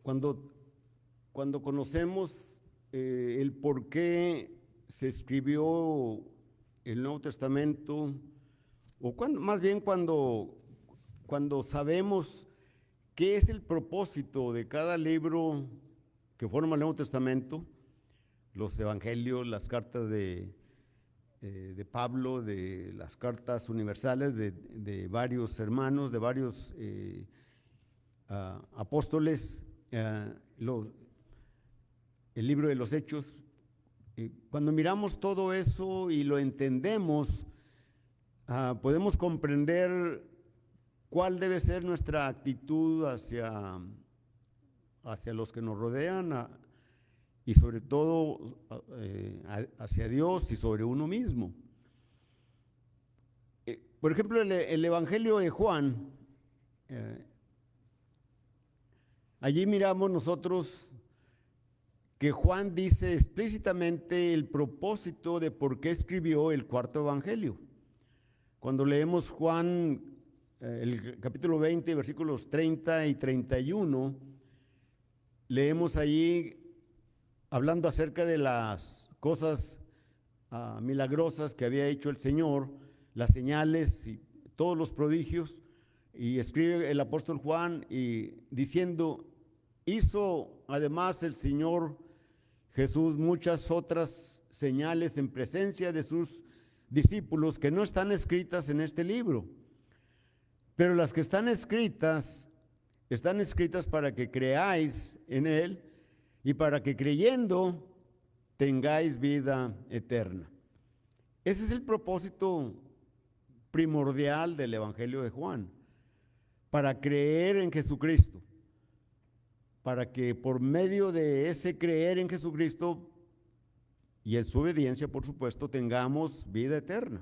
Cuando, cuando conocemos el por qué se escribió el Nuevo Testamento, o más bien cuando sabemos qué es el propósito de cada libro que forma el Nuevo Testamento, los evangelios, las cartas de Pablo, de las cartas universales de varios hermanos, de varios apóstoles, el libro de los Hechos. Cuando miramos todo eso y lo entendemos, podemos comprender cuál debe ser nuestra actitud hacia los que nos rodean y sobre todo hacia Dios y sobre uno mismo. Por ejemplo, el Evangelio de Juan, allí miramos nosotros que Juan dice explícitamente el propósito de por qué escribió el cuarto evangelio. Cuando leemos Juan, el capítulo 20, versículos 30 y 31, leemos allí hablando acerca de las cosas milagrosas que había hecho el Señor, las señales y todos los prodigios, y escribe el apóstol Juan y diciendo: hizo además el Señor Jesús muchas otras señales en presencia de sus discípulos que no están escritas en este libro, pero las que están escritas para que creáis en Él y para que creyendo tengáis vida eterna. Ese es el propósito primordial del Evangelio de Juan, para creer en Jesucristo, para que por medio de ese creer en Jesucristo y en su obediencia, por supuesto, tengamos vida eterna.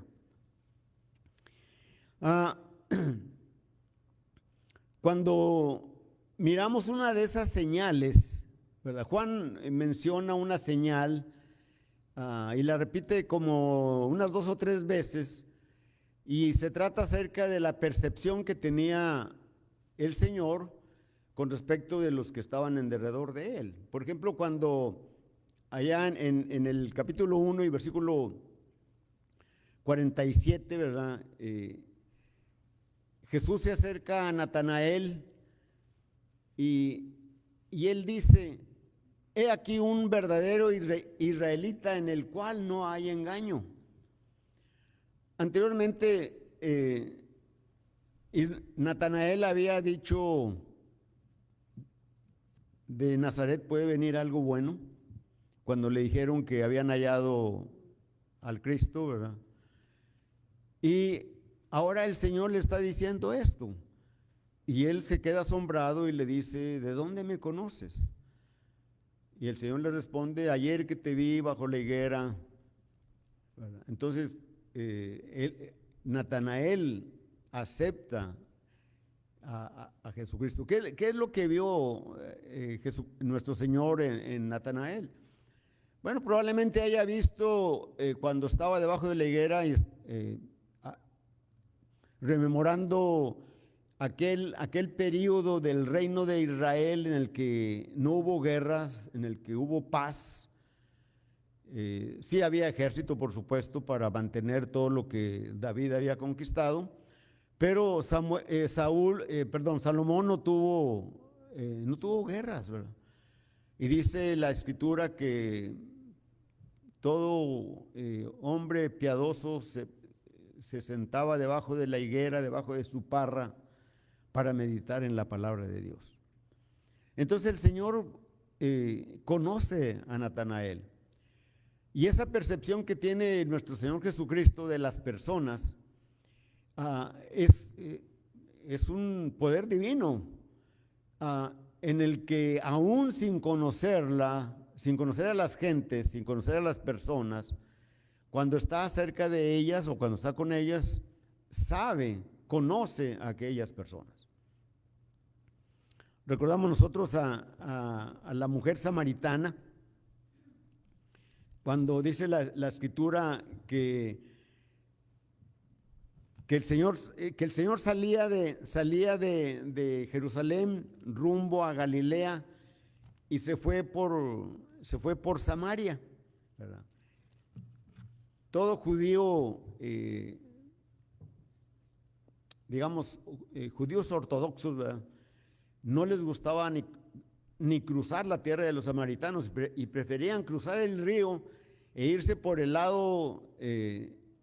Cuando miramos una de esas señales, ¿verdad? Juan menciona una señal y la repite como unas 2 o 3 veces, y se trata acerca de la percepción que tenía el Señor con respecto de los que estaban en derredor de él. Por ejemplo, cuando allá en el capítulo 1 y versículo 47, ¿verdad? Jesús se acerca a Natanael y él dice: he aquí un verdadero israelita en el cual no hay engaño. Anteriormente, Natanael había dicho: de Nazaret puede venir algo bueno, cuando le dijeron que habían hallado al Cristo, ¿verdad? Y ahora el Señor le está diciendo esto, y él se queda asombrado y le dice: ¿de dónde me conoces? Y el Señor le responde: ayer que te vi bajo la higuera, ¿verdad? Entonces, Natanael acepta a Jesucristo. ¿Qué es lo que vio nuestro Señor en Natanael? Bueno, probablemente haya visto cuando estaba debajo de la higuera, rememorando aquel periodo del reino de Israel en el que no hubo guerras, en el que hubo paz. Sí había ejército, por supuesto, para mantener todo lo que David había conquistado, pero Salomón no tuvo guerras, ¿verdad? Y dice la Escritura que todo hombre piadoso se sentaba debajo de la higuera, debajo de su parra, para meditar en la palabra de Dios. Entonces el Señor conoce a Natanael, y esa percepción que tiene nuestro Señor Jesucristo de las personas es un poder divino en el que aún sin conocer a las gentes, sin conocer a las personas, cuando está cerca de ellas o cuando está con ellas, conoce a aquellas personas. Recordamos nosotros a la mujer samaritana, cuando dice la Escritura que el Señor salía de Jerusalén rumbo a Galilea, y se fue por Samaria, ¿verdad? Todo judío, digamos, judíos ortodoxos, ¿verdad?, no les gustaba ni cruzar la tierra de los samaritanos y preferían cruzar el río e irse por el lado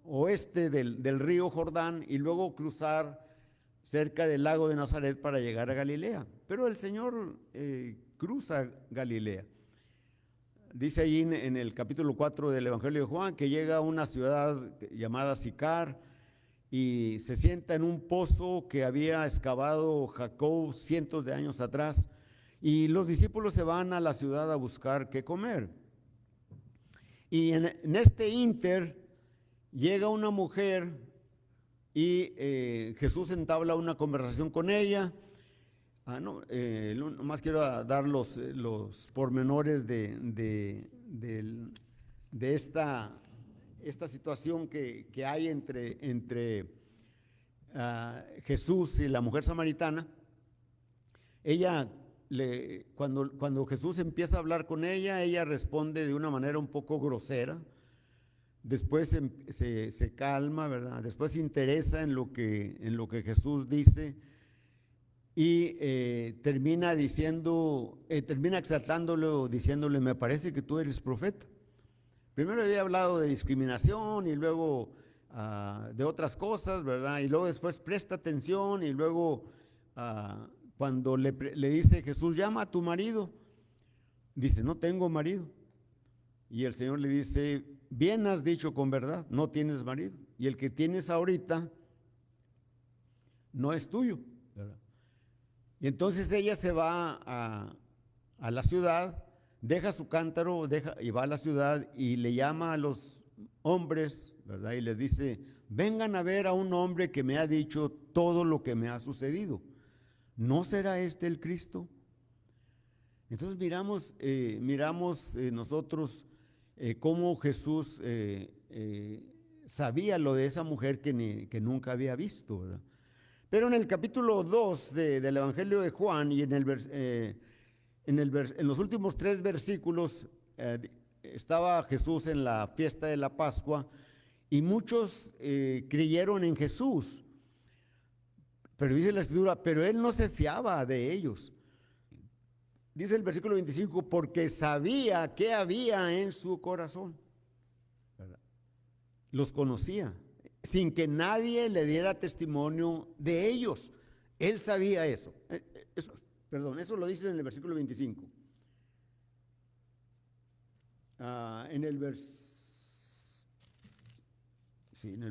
oeste del río Jordán y luego cruzar cerca del lago de Nazaret para llegar a Galilea. Pero el Señor cruza Galilea. Dice ahí en el capítulo 4 del Evangelio de Juan que llega a una ciudad llamada Sicar y se sienta en un pozo que había excavado Jacob cientos de años atrás, y los discípulos se van a la ciudad a buscar qué comer. Y en este ínter llega una mujer y Jesús entabla una conversación con ella. Nomás quiero dar los pormenores de esta situación que hay entre Jesús y la mujer samaritana. Ella, cuando Jesús empieza a hablar con ella responde de una manera un poco grosera. Después se calma, ¿verdad? Después se interesa en lo que Jesús dice y termina exaltándolo, diciéndole: me parece que tú eres profeta. Primero había hablado de discriminación y luego de otras cosas, ¿verdad? Y luego después presta atención y luego cuando le dice Jesús: llama a tu marido, dice: no tengo marido. Y el Señor le dice: bien has dicho con verdad, no tienes marido. Y el que tienes ahorita no es tuyo, ¿verdad? Y entonces ella se va a la ciudad, deja su cántaro, y va a la ciudad y le llama a los hombres, ¿verdad? Y les dice: vengan a ver a un hombre que me ha dicho todo lo que me ha sucedido. ¿No será este el Cristo? Entonces miramos nosotros cómo Jesús sabía lo de esa mujer que nunca había visto, ¿verdad? Pero en el capítulo 2 del Evangelio de Juan y en los últimos 3 versículos estaba Jesús en la fiesta de la Pascua y muchos creyeron en Jesús. Pero dice la Escritura: pero él no se fiaba de ellos. Dice el versículo 25: porque sabía qué había en su corazón. ¿Verdad? Los conocía, sin que nadie le diera testimonio de ellos. Él sabía eso. Eso lo dice en el versículo 25. En el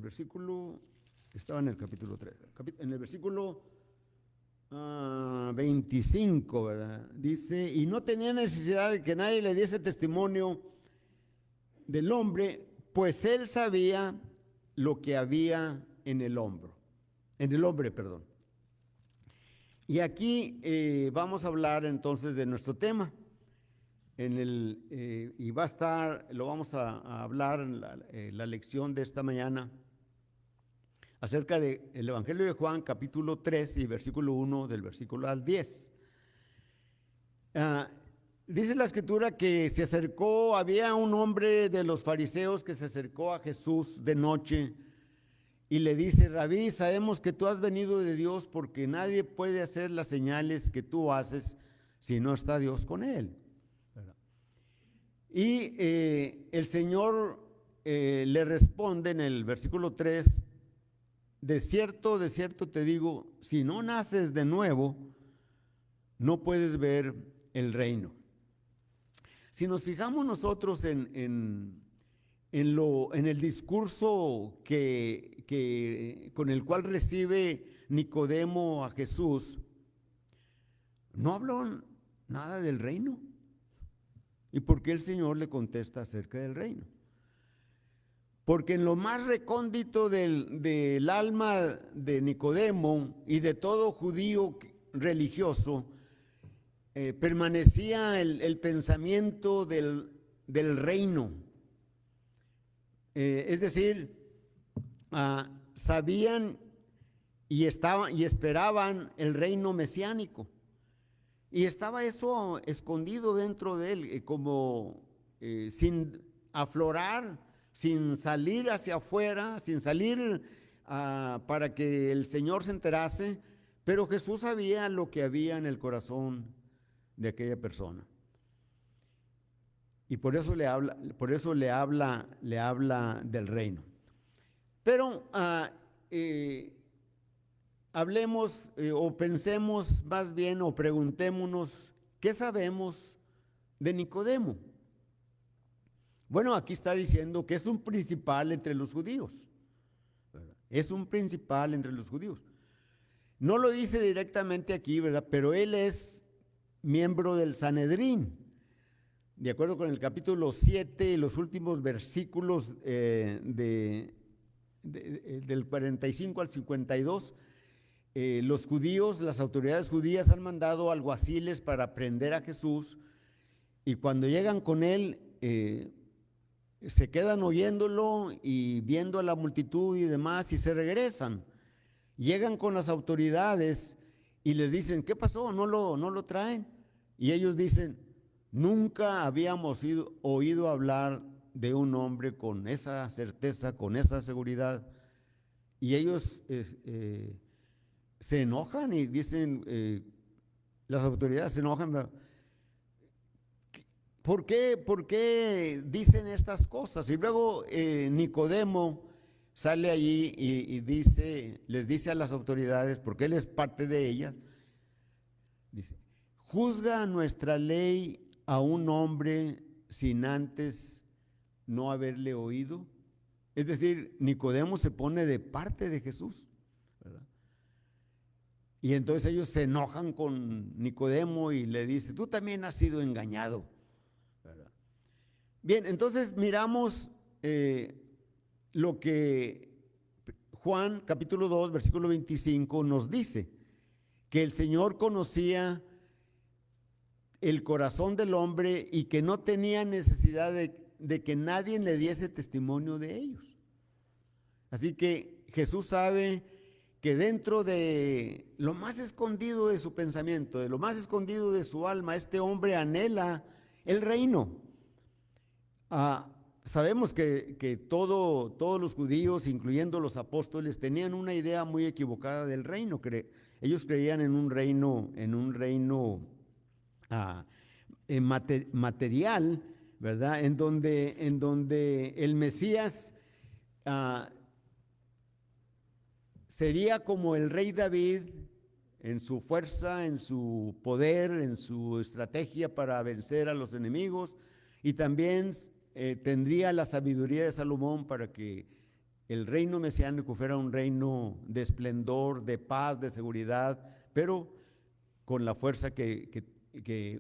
versículo, estaba en el capítulo 3, en el versículo 25, ¿verdad? Dice: y no tenía necesidad de que nadie le diese testimonio del hombre, pues él sabía lo que había en el hombre. Y aquí vamos a hablar entonces de nuestro tema. Y lo vamos a hablar en la lección de esta mañana acerca del Evangelio de Juan, capítulo 3 y versículo 1, del versículo al 10. Dice la Escritura que había un hombre de los fariseos que se acercó a Jesús de noche y le dice: Rabí, sabemos que tú has venido de Dios, porque nadie puede hacer las señales que tú haces si no está Dios con él. Y el Señor le responde en el versículo 3: de cierto te digo, si no naces de nuevo, no puedes ver el reino. Si nos fijamos nosotros en el discurso con el cual recibe Nicodemo a Jesús, no habló nada del reino. ¿Y por qué el Señor le contesta acerca del reino? Porque en lo más recóndito del alma de Nicodemo y de todo judío religioso permanecía el pensamiento del reino. Es decir, sabían y esperaban el reino mesiánico. Y estaba eso escondido dentro de él, como sin aflorar, sin salir hacia afuera, sin salir para que el Señor se enterase, pero Jesús sabía lo que había en el corazón de aquella persona. Y por eso le habla del reino. Pero hablemos o pensemos más bien o preguntémonos, ¿qué sabemos de Nicodemo? Bueno, aquí está diciendo que es un principal entre los judíos. ¿Verdad? Es un principal entre los judíos. No lo dice directamente aquí, ¿verdad? Pero él es miembro del Sanedrín. De acuerdo con el capítulo 7, los últimos versículos del 45 al 52, los judíos, las autoridades judías han mandado alguaciles para prender a Jesús, y cuando llegan con él, se quedan oyéndolo y viendo a la multitud y demás, y se regresan. Llegan con las autoridades y les dicen, ¿qué pasó? ¿No lo traen? Y ellos dicen, nunca habíamos oído hablar de un hombre con esa certeza, con esa seguridad. Y ellos se enojan y dicen, las autoridades se enojan, ¿por qué dicen estas cosas? Y luego Nicodemo sale allí y les dice a las autoridades, porque él es parte de ellas, dice, ¿juzga nuestra ley a un hombre sin antes no haberle oído? Es decir, Nicodemo se pone de parte de Jesús, ¿verdad? Y entonces ellos se enojan con Nicodemo y le dicen, tú también has sido engañado, ¿verdad? Bien, entonces miramos lo que Juan capítulo 2, versículo 25 nos dice, que el Señor conocía el corazón del hombre y que no tenía necesidad de que nadie le diese testimonio de ellos. Así que Jesús sabe que dentro de lo más escondido de su pensamiento, de lo más escondido de su alma, este hombre anhela el reino. Sabemos que todos los judíos, incluyendo los apóstoles, tenían una idea muy equivocada del reino. Ellos creían en un reino material, ¿verdad? En donde el Mesías sería como el rey David en su fuerza, en su poder, en su estrategia para vencer a los enemigos, y también tendría la sabiduría de Salomón para que el reino mesiánico fuera un reino de esplendor, de paz, de seguridad, pero con la fuerza que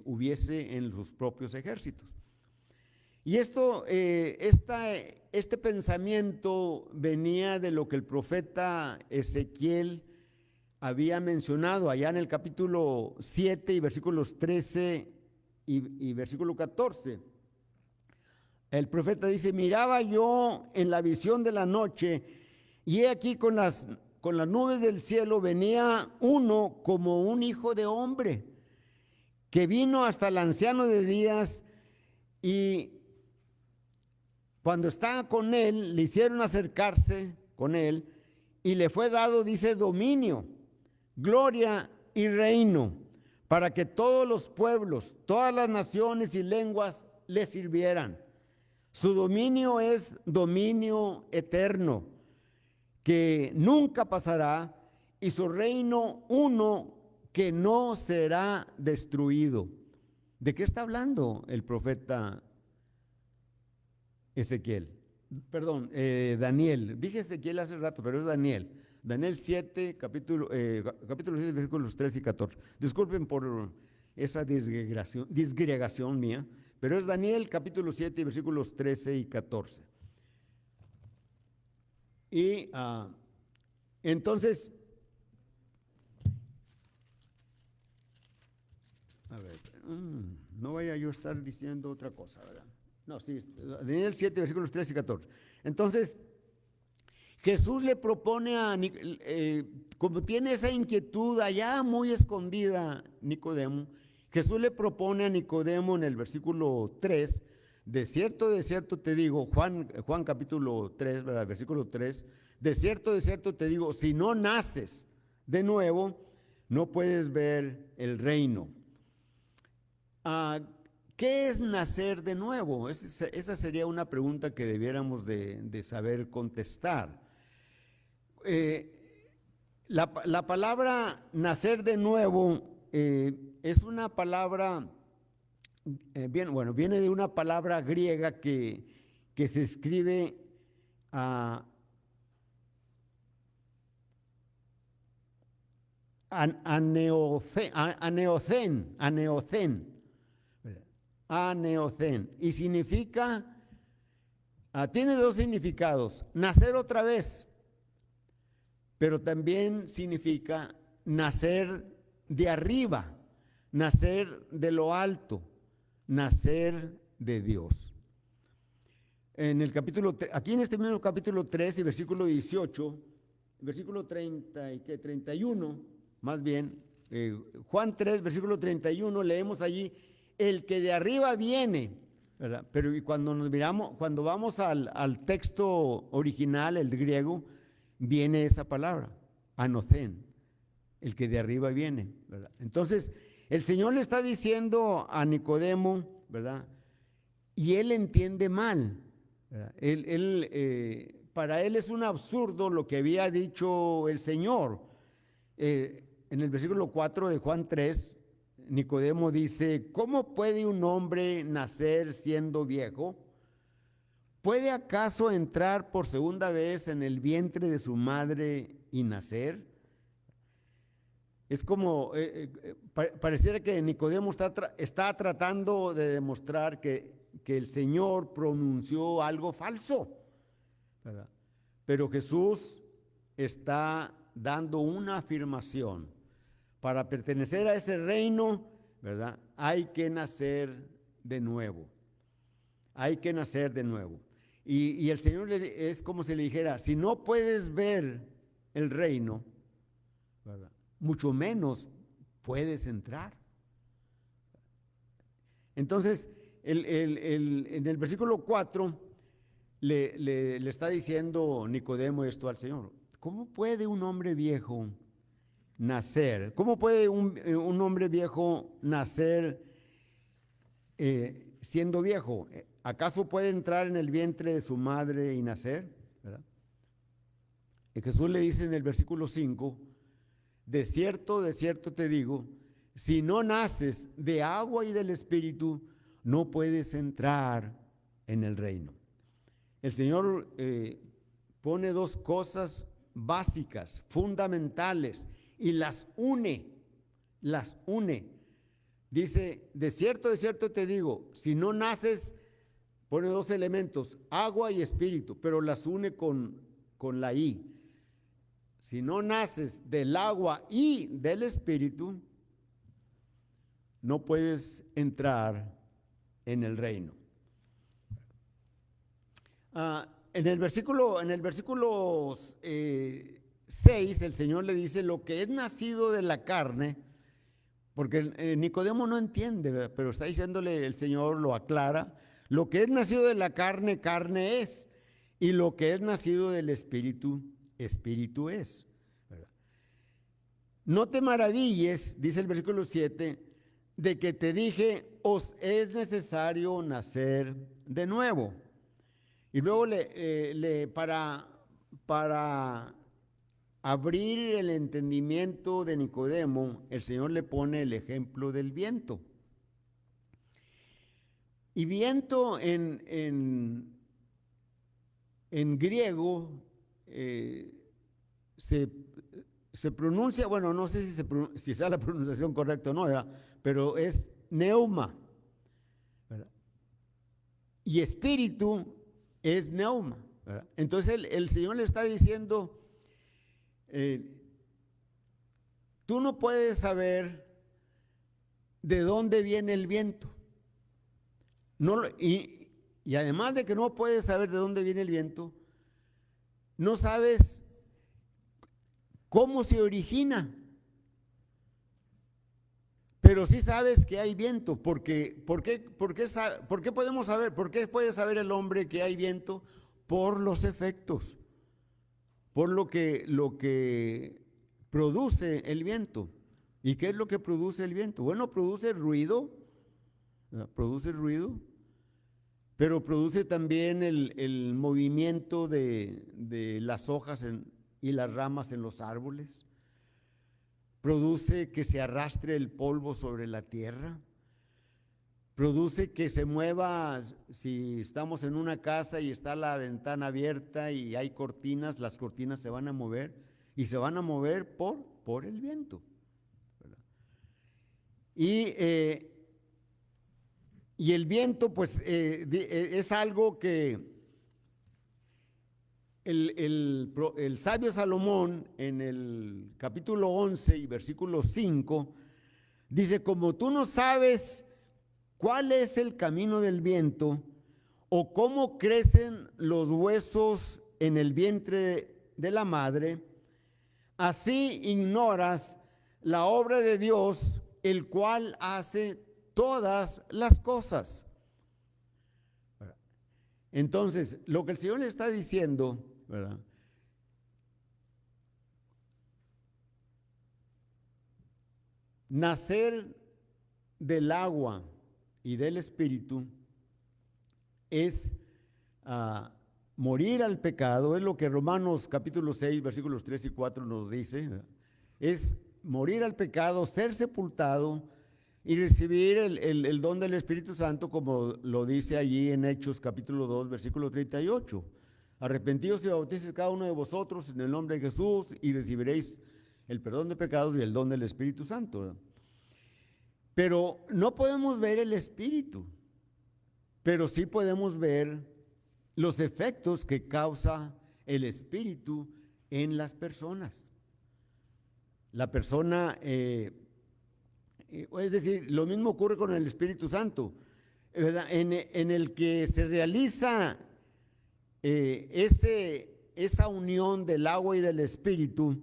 hubiese en sus propios ejércitos. Y este pensamiento venía de lo que el profeta Ezequiel había mencionado allá en el capítulo 7 y versículos 13 y versículo 14. El profeta dice, miraba yo en la visión de la noche, y he aquí con las nubes del cielo venía uno como un hijo de hombre, que vino hasta el anciano de días, y cuando estaba con él, le hicieron acercarse con él, y le fue dado, dice, dominio, gloria y reino, para que todos los pueblos, todas las naciones y lenguas le sirvieran. Su dominio es dominio eterno, que nunca pasará, y su reino uno que no será destruido. ¿De qué está hablando el profeta Ezequiel? Perdón, Daniel. Dije Ezequiel hace rato, pero es Daniel. Daniel 7, capítulo 7, versículos 13 y 14. Disculpen por esa disgregación mía, pero es Daniel capítulo 7, versículos 13 y 14. Y entonces, a ver, no vaya yo a estar diciendo otra cosa, ¿verdad? No, sí, Daniel 7, versículos 13 y 14. Entonces, Jesús le propone como tiene esa inquietud allá muy escondida, Nicodemo, Jesús le propone a Nicodemo en el versículo 3, de cierto te digo, Juan capítulo 3, ¿verdad? Versículo 3, de cierto te digo, si no naces de nuevo, no puedes ver el reino. ¿Qué es nacer de nuevo? Esa sería una pregunta que debiéramos de saber contestar. La palabra nacer de nuevo es una palabra, viene de una palabra griega que se escribe aneocén, y significa, tiene dos significados: nacer otra vez, pero también significa nacer de arriba, nacer de lo alto, nacer de Dios. En el capítulo, aquí en este mismo capítulo 3 y versículo 18, versículo 31, más bien, Juan 3, versículo 31, leemos allí, el que de arriba viene, ¿verdad? Pero cuando vamos al texto original, el griego, viene esa palabra, anocén, el que de arriba viene, ¿verdad? Entonces, el Señor le está diciendo a Nicodemo, ¿verdad? Y él entiende mal, ¿verdad? Para él es un absurdo lo que había dicho el Señor. En el versículo 4 de Juan 3, Nicodemo dice, ¿cómo puede un hombre nacer siendo viejo? ¿Puede acaso entrar por segunda vez en el vientre de su madre y nacer? Es como, pareciera que Nicodemo está tratando de demostrar que el Señor pronunció algo falso, ¿verdad? Pero Jesús está dando una afirmación. Para pertenecer a ese reino, ¿verdad? Hay que nacer de nuevo. Hay que nacer de nuevo. Y el Señor es como si le dijera, si no puedes ver el reino, ¿verdad?, mucho menos puedes entrar. Entonces, en el versículo 4 le está diciendo Nicodemo esto al Señor. ¿Cómo puede un hombre viejo nacer? ¿Cómo puede un hombre viejo nacer siendo viejo? ¿Acaso puede entrar en el vientre de su madre y nacer? ¿Verdad? Y Jesús le dice en el versículo 5, de cierto te digo, si no naces de agua y del Espíritu, no puedes entrar en el reino. El Señor pone dos cosas básicas, fundamentales, y las une. Dice, de cierto te digo, si no naces, pone dos elementos, agua y espíritu, pero las une con la I. Si no naces del agua y del espíritu, no puedes entrar en el reino. En el versículo 6, el Señor le dice, lo que es nacido de la carne, porque Nicodemo no entiende, ¿verdad?, pero está diciéndole, el Señor lo aclara, lo que es nacido de la carne, carne es, y lo que es nacido del espíritu, espíritu es, ¿verdad? No te maravilles, dice el versículo 7, de que te dije, os es necesario nacer de nuevo. Y luego para abrir el entendimiento de Nicodemo, el Señor le pone el ejemplo del viento. Y viento en griego se pronuncia, bueno, no sé si sea la pronunciación correcta o no, ¿verdad?, pero es neuma, ¿verdad? Y espíritu es neuma, ¿verdad? Entonces el Señor le está diciendo, tú no puedes saber de dónde viene el viento. Y además de que no puedes saber de dónde viene el viento, no sabes cómo se origina. pero sí sabes que hay viento, porque, ¿por qué podemos saber? ¿Por qué puede saber el hombre que hay viento? Por los efectos, por lo que produce el viento. ¿Y qué es lo que produce el viento? Bueno, produce ruido, ¿verdad? Produce ruido, pero produce también el movimiento de las hojas y las ramas en los árboles. Produce que se arrastre el polvo sobre la tierra. Produce que se mueva, si estamos en una casa y está la ventana abierta y hay cortinas, las cortinas se van a mover y se van a mover por el viento, ¿verdad? Y el viento, pues, es algo que el sabio Salomón, en el capítulo 11 y versículo 5, dice: como tú no sabes cuál es el camino del viento, o cómo crecen los huesos en el vientre de la madre, así ignoras la obra de Dios, el cual hace todas las cosas. Entonces, lo que el Señor le está diciendo, ¿verdad? Nacer del agua y del Espíritu es morir al pecado, es lo que Romanos capítulo 6, versículos 3 y 4 nos dice, ¿verdad? Es morir al pecado, ser sepultado y recibir el don del Espíritu Santo, como lo dice allí en Hechos capítulo 2, versículo 38. Arrepentidos y bautices cada uno de vosotros en el nombre de Jesús y recibiréis el perdón de pecados y el don del Espíritu Santo, ¿verdad? Pero no podemos ver el Espíritu, pero sí podemos ver los efectos que causa el Espíritu en las personas. La persona, es decir, lo mismo ocurre con el Espíritu Santo, ¿verdad? En el que se realiza esa unión del agua y del Espíritu,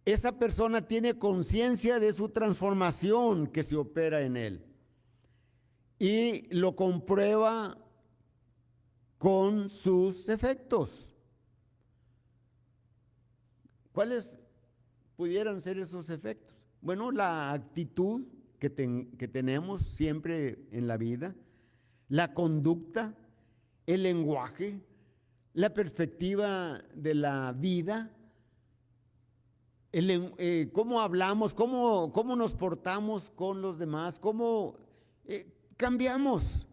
esa persona tiene conciencia de su transformación que se opera en él y lo comprueba con sus efectos. ¿Cuáles pudieran ser esos efectos? Bueno, la actitud que tenemos siempre en la vida, la conducta, el lenguaje, la perspectiva de la vida, cómo hablamos, cómo nos portamos con los demás, cómo cambiamos.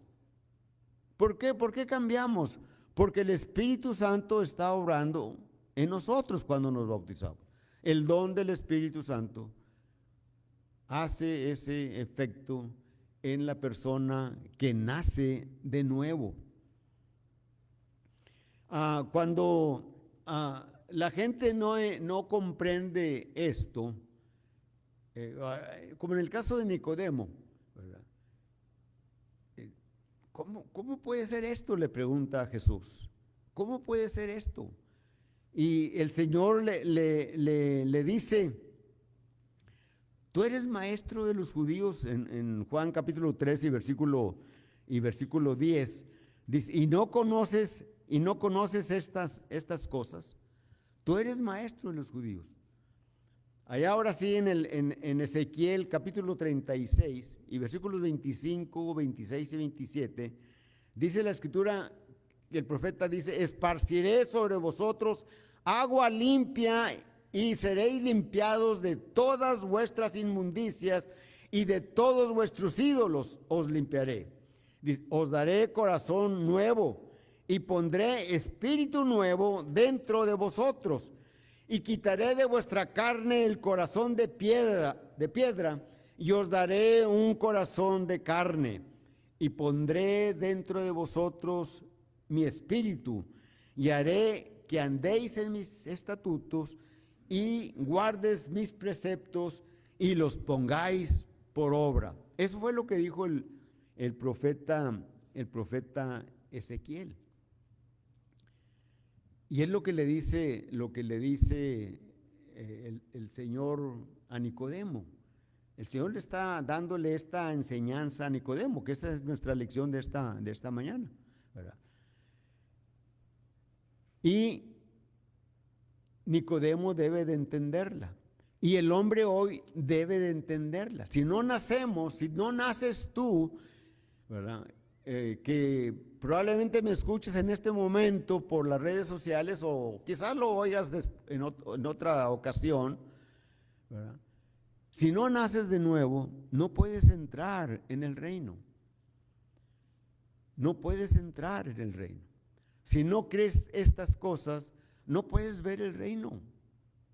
¿Por qué? ¿Por qué cambiamos? Porque el Espíritu Santo está obrando en nosotros cuando nos bautizamos. El don del Espíritu Santo hace ese efecto en la persona que nace de nuevo. Cuando la gente no comprende esto, como en el caso de Nicodemo, ¿verdad? ¿Cómo puede ser esto?, le pregunta a Jesús. ¿Cómo puede ser esto? Y el Señor le dice: tú eres maestro de los judíos, en Juan capítulo 3 y versículo 10, dice: y no conoces estas cosas. Tú eres maestro de los judíos. Allá ahora sí, en Ezequiel capítulo 36 y versículos 25, 26 y 27, dice la escritura, el profeta dice: esparciré sobre vosotros agua limpia y seréis limpiados de todas vuestras inmundicias y de todos vuestros ídolos os limpiaré. Dice: os daré corazón nuevo y pondré espíritu nuevo dentro de vosotros. Y quitaré de vuestra carne el corazón de piedra, y os daré un corazón de carne, y pondré dentro de vosotros mi espíritu, y haré que andéis en mis estatutos, y guardes mis preceptos, y los pongáis por obra. Eso fue lo que dijo el profeta Ezequiel. Y es lo que le dice el Señor a Nicodemo. El Señor le está dándole esta enseñanza a Nicodemo, que esa es nuestra lección de esta mañana, ¿verdad? Y Nicodemo debe de entenderla. Y el hombre hoy debe de entenderla. Si no nacemos, si no naces tú, ¿verdad? Que probablemente me escuches en este momento por las redes sociales o quizás lo oigas en otra ocasión, ¿verdad? Si no naces de nuevo, no puedes entrar en el reino. No puedes entrar en el reino. Si no crees estas cosas, no puedes ver el reino.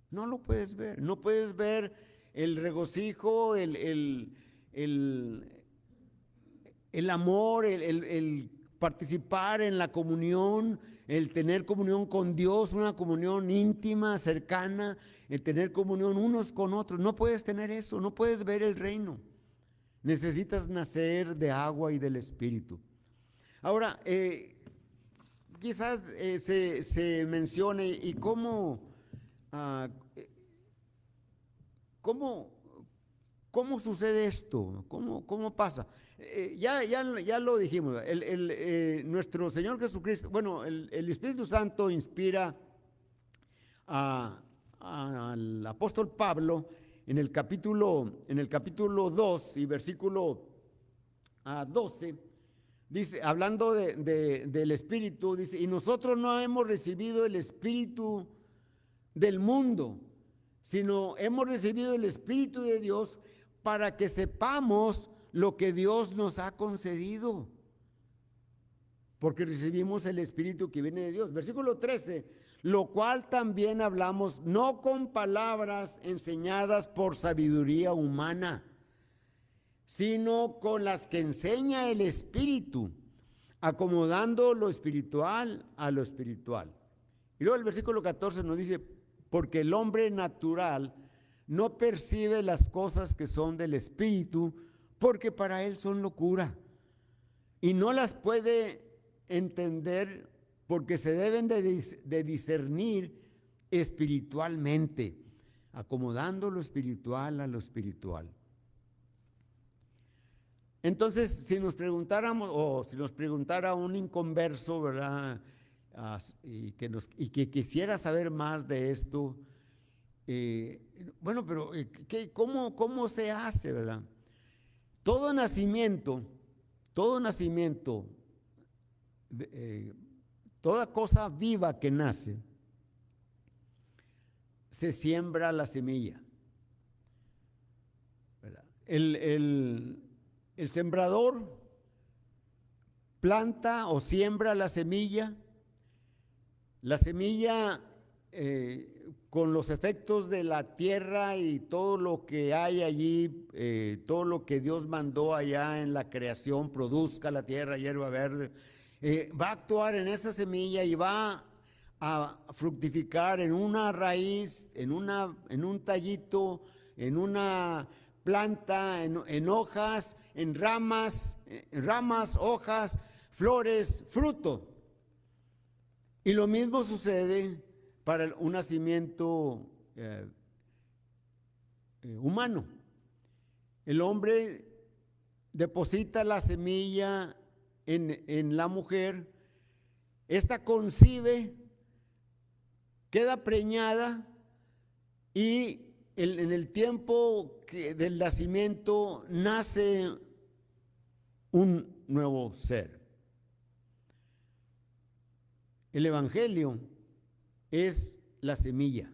No lo puedes ver. No puedes ver el regocijo, el amor, el participar en la comunión, el tener comunión con Dios, una comunión íntima, cercana, el tener comunión unos con otros. No puedes tener eso, no puedes ver el reino. Necesitas nacer de agua y del Espíritu. Ahora, quizás se mencione, ¿y cómo sucede esto? ¿Cómo pasa? Ya lo dijimos, nuestro Señor Jesucristo, bueno, el Espíritu Santo inspira al apóstol Pablo en el capítulo 2 y versículo 12, dice, hablando del Espíritu, dice, y nosotros no hemos recibido el Espíritu del mundo, sino hemos recibido el Espíritu de Dios para que sepamos lo que Dios nos ha concedido, porque recibimos el Espíritu que viene de Dios. Versículo 13, lo cual también hablamos no con palabras enseñadas por sabiduría humana, sino con las que enseña el Espíritu, acomodando lo espiritual a lo espiritual. Y luego el versículo 14 nos dice, porque el hombre natural no percibe las cosas que son del Espíritu, porque para él son locura, y no las puede entender porque se deben de discernir espiritualmente, acomodando lo espiritual a lo espiritual. Entonces, si nos preguntáramos, o si nos preguntara un inconverso, ¿verdad? Y que quisiera saber más de esto, bueno, pero ¿cómo se hace, verdad? Todo nacimiento, toda cosa viva que nace, se siembra la semilla, ¿verdad? El sembrador planta o siembra la semilla con los efectos de la tierra y todo lo que hay allí, todo lo que Dios mandó allá en la creación, produzca la tierra hierba verde, va a actuar en esa semilla y va a fructificar en una raíz, en un tallito, en una planta, en hojas, en ramas, hojas, flores, fruto. Y lo mismo sucede para un nacimiento humano. El hombre deposita la semilla en la mujer, esta concibe, queda preñada y en el tiempo del nacimiento nace un nuevo ser. El Evangelio es la semilla,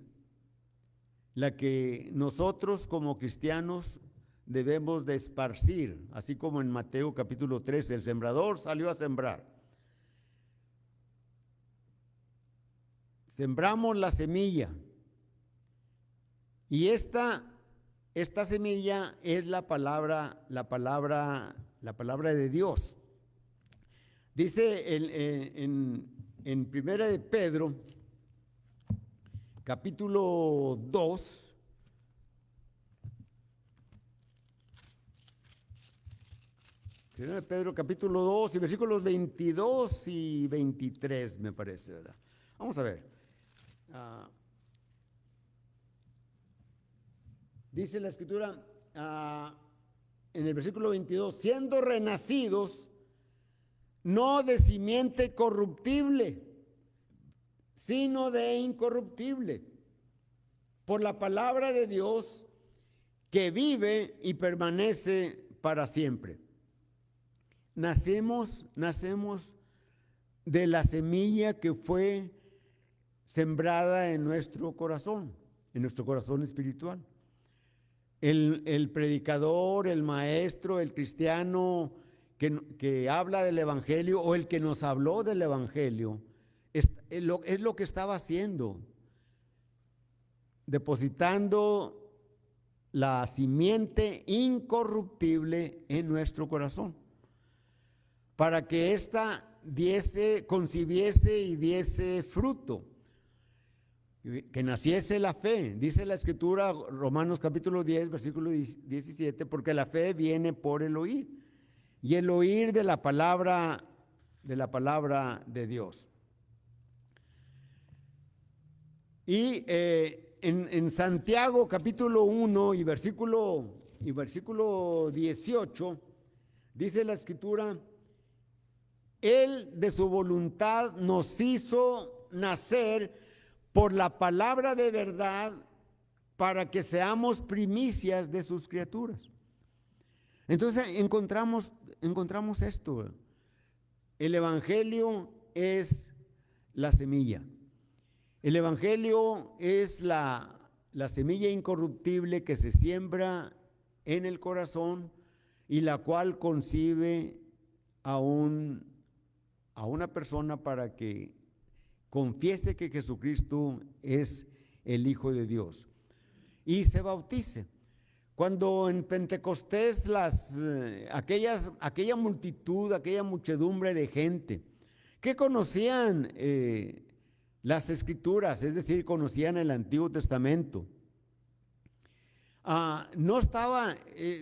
la que nosotros como cristianos debemos de esparcir, así como en Mateo capítulo 3, el sembrador salió a sembrar. Sembramos la semilla y esta semilla es la palabra de Dios. Dice en Primera de Pedro, capítulo 2, Primera de Pedro, capítulo 2, y versículos 22 y 23, me parece, ¿verdad? Vamos a ver. Dice la Escritura, en el versículo 22, siendo renacidos, no de simiente corruptible, sino de incorruptible, por la palabra de Dios que vive y permanece para siempre. Nacemos de la semilla que fue sembrada en nuestro corazón espiritual. El predicador, el maestro, el cristiano que habla del evangelio, o el que nos habló del evangelio, es lo que estaba haciendo, depositando la simiente incorruptible en nuestro corazón, para que ésta concibiese y diese fruto, que naciese la fe. Dice la Escritura, Romanos capítulo 10, versículo 17, porque la fe viene por el oír, y el oír de la palabra de Dios. Y en Santiago capítulo 1 y versículo 18, dice la Escritura, Él de su voluntad nos hizo nacer por la palabra de verdad, para que seamos primicias de sus criaturas. Entonces encontramos esto. El evangelio es la semilla. El evangelio es la semilla incorruptible que se siembra en el corazón y la cual concibe a una persona para que confiese que Jesucristo es el Hijo de Dios y se bautice. Cuando en Pentecostés aquella multitud, aquella muchedumbre de gente que conocían las Escrituras, es decir, conocían el Antiguo Testamento,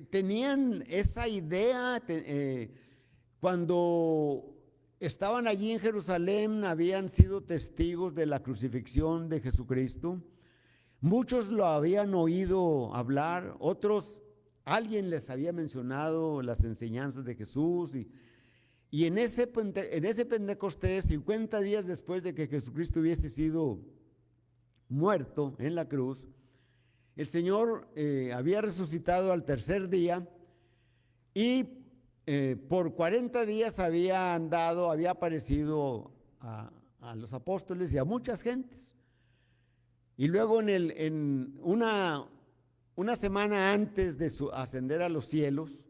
tenían esa idea. Cuando estaban allí en Jerusalén, habían sido testigos de la crucifixión de Jesucristo. Muchos lo habían oído hablar, otros, alguien les había mencionado las enseñanzas de Jesús, y en ese Pentecostés, 50 días después de que Jesucristo hubiese sido muerto en la cruz, el Señor había resucitado al tercer día, y por 40 días había aparecido a los apóstoles y a muchas gentes. Y luego en una semana antes de ascender a los cielos,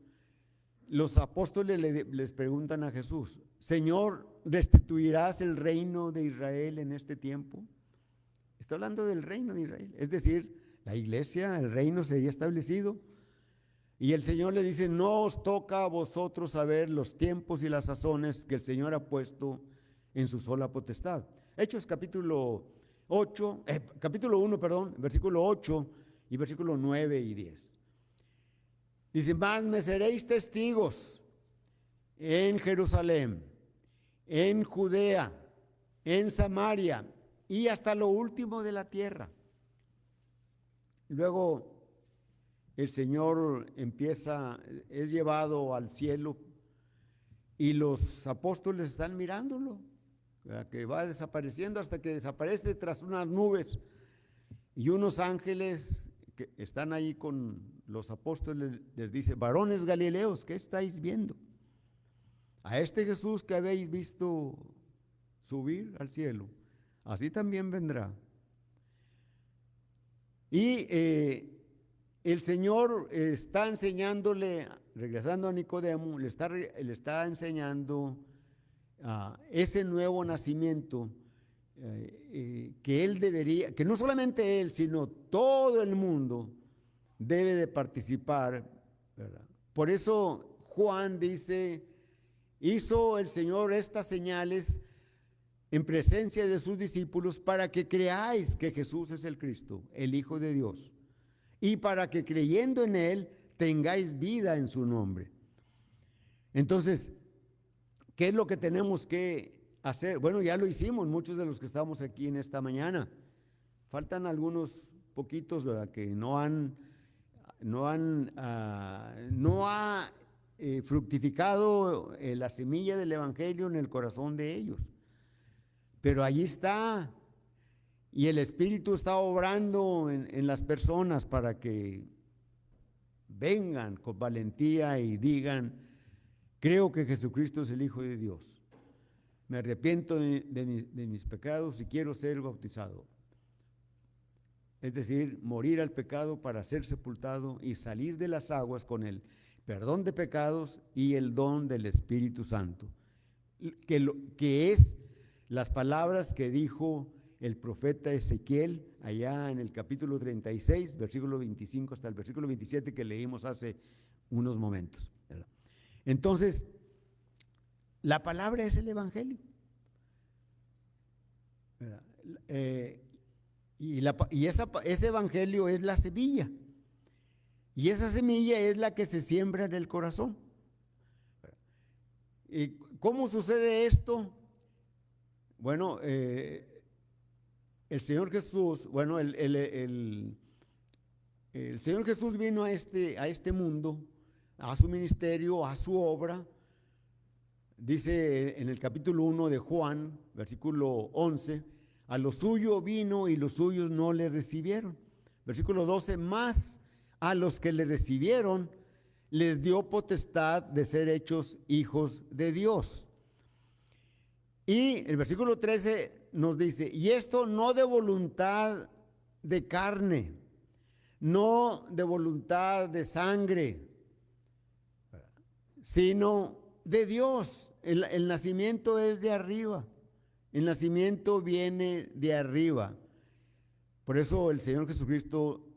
los apóstoles les preguntan a Jesús: Señor, ¿restituirás el reino de Israel en este tiempo? Está hablando del reino de Israel, es decir, la iglesia, el reino sería establecido. Y el Señor le dice: no os toca a vosotros saber los tiempos y las sazones que el Señor ha puesto en su sola potestad. Hechos capítulo 1, versículo 8 y versículo 9 y 10. Dice: mas me seréis testigos en Jerusalén, en Judea, en Samaria y hasta lo último de la tierra. Luego el Señor es llevado al cielo, y los apóstoles están mirándolo, que va desapareciendo hasta que desaparece tras unas nubes, y unos ángeles que están ahí con los apóstoles les dice: varones galileos, ¿qué estáis viendo? A este Jesús que habéis visto subir al cielo, así también vendrá. Y el Señor está enseñándole, regresando a Nicodemo, le está enseñando ese nuevo nacimiento, que no solamente él, sino todo el mundo debe de participar, ¿verdad? Por eso Juan dice: hizo el Señor estas señales en presencia de sus discípulos para que creáis que Jesús es el Cristo, el Hijo de Dios, y para que creyendo en Él tengáis vida en su nombre. Entonces, ¿qué es lo que tenemos que hacer? Bueno, ya lo hicimos muchos de los que estamos aquí en esta mañana. Faltan algunos poquitos, ¿verdad?, que no han no ha fructificado la semilla del Evangelio en el corazón de ellos. Pero allí está, y el Espíritu está obrando en las personas para que vengan con valentía y digan: creo que Jesucristo es el Hijo de Dios, me arrepiento de mis pecados y quiero ser bautizado. Es decir, morir al pecado para ser sepultado y salir de las aguas con el perdón de pecados y el don del Espíritu Santo, que es las palabras que dijo el profeta Ezequiel allá en el capítulo 36, versículo 25 hasta el versículo 27 que leímos hace unos momentos, ¿verdad? Entonces, la palabra es el Evangelio, ¿verdad? Ese Evangelio es la semilla, y esa semilla es la que se siembra en el corazón. ¿Y cómo sucede esto? Bueno, el Señor Jesús, bueno, el Señor Jesús vino a este mundo, a su ministerio, a su obra. Dice en el capítulo 1 de Juan, versículo 11, a lo suyo vino y los suyos no le recibieron. Versículo 12, más a los que le recibieron les dio potestad de ser hechos hijos de Dios. Y el versículo 13 nos dice: y esto no de voluntad de carne, no de voluntad de sangre, sino de Dios. El nacimiento es de arriba, el nacimiento viene de arriba. Por eso el Señor Jesucristo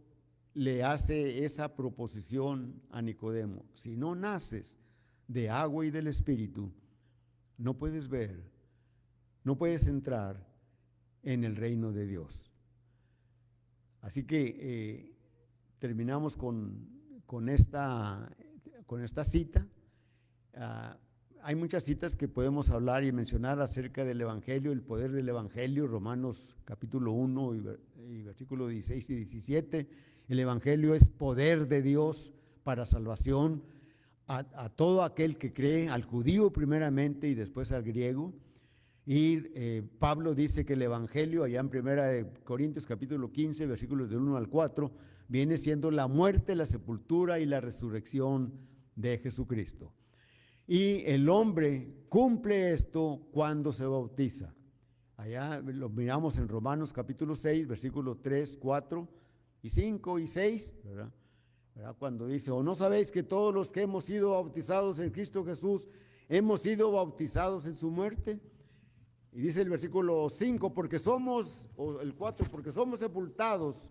le hace esa proposición a Nicodemo: si no naces de agua y del Espíritu, no puedes ver, no puedes entrar en el reino de Dios. Así que terminamos con esta cita. Hay muchas citas que podemos hablar y mencionar acerca del Evangelio, el poder del Evangelio. Romanos capítulo 1 y versículo 16 y 17. El Evangelio es poder de Dios para salvación a todo aquel que cree, al judío primeramente y después al griego. Y Pablo dice que el Evangelio, allá en 1 Corintios capítulo 15, versículos del 1 al 4, viene siendo la muerte, la sepultura y la resurrección de Jesucristo. Y el hombre cumple esto cuando se bautiza. Allá lo miramos en Romanos capítulo 6, versículos 3, 4 y 5 y 6, ¿verdad? Cuando dice: ¿o no sabéis que todos los que hemos sido bautizados en Cristo Jesús hemos sido bautizados en su muerte? Y dice el versículo 5, o el 4, porque somos sepultados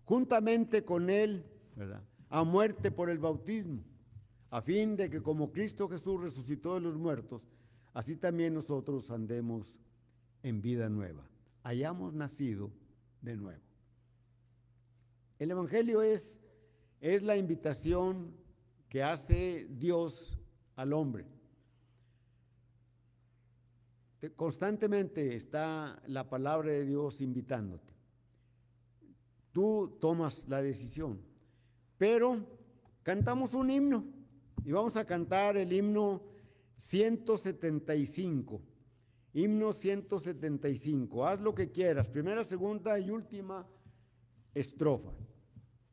juntamente con Él, ¿verdad?, a muerte por el bautismo, a fin de que como Cristo Jesús resucitó de los muertos, así también nosotros andemos en vida nueva, hayamos nacido de nuevo. El Evangelio es la invitación que hace Dios al hombre. Constantemente está la palabra de Dios invitándote. Tú tomas la decisión, pero cantamos un himno y vamos a cantar el himno 175. Himno 175. Haz lo que quieras, primera, segunda y última estrofa.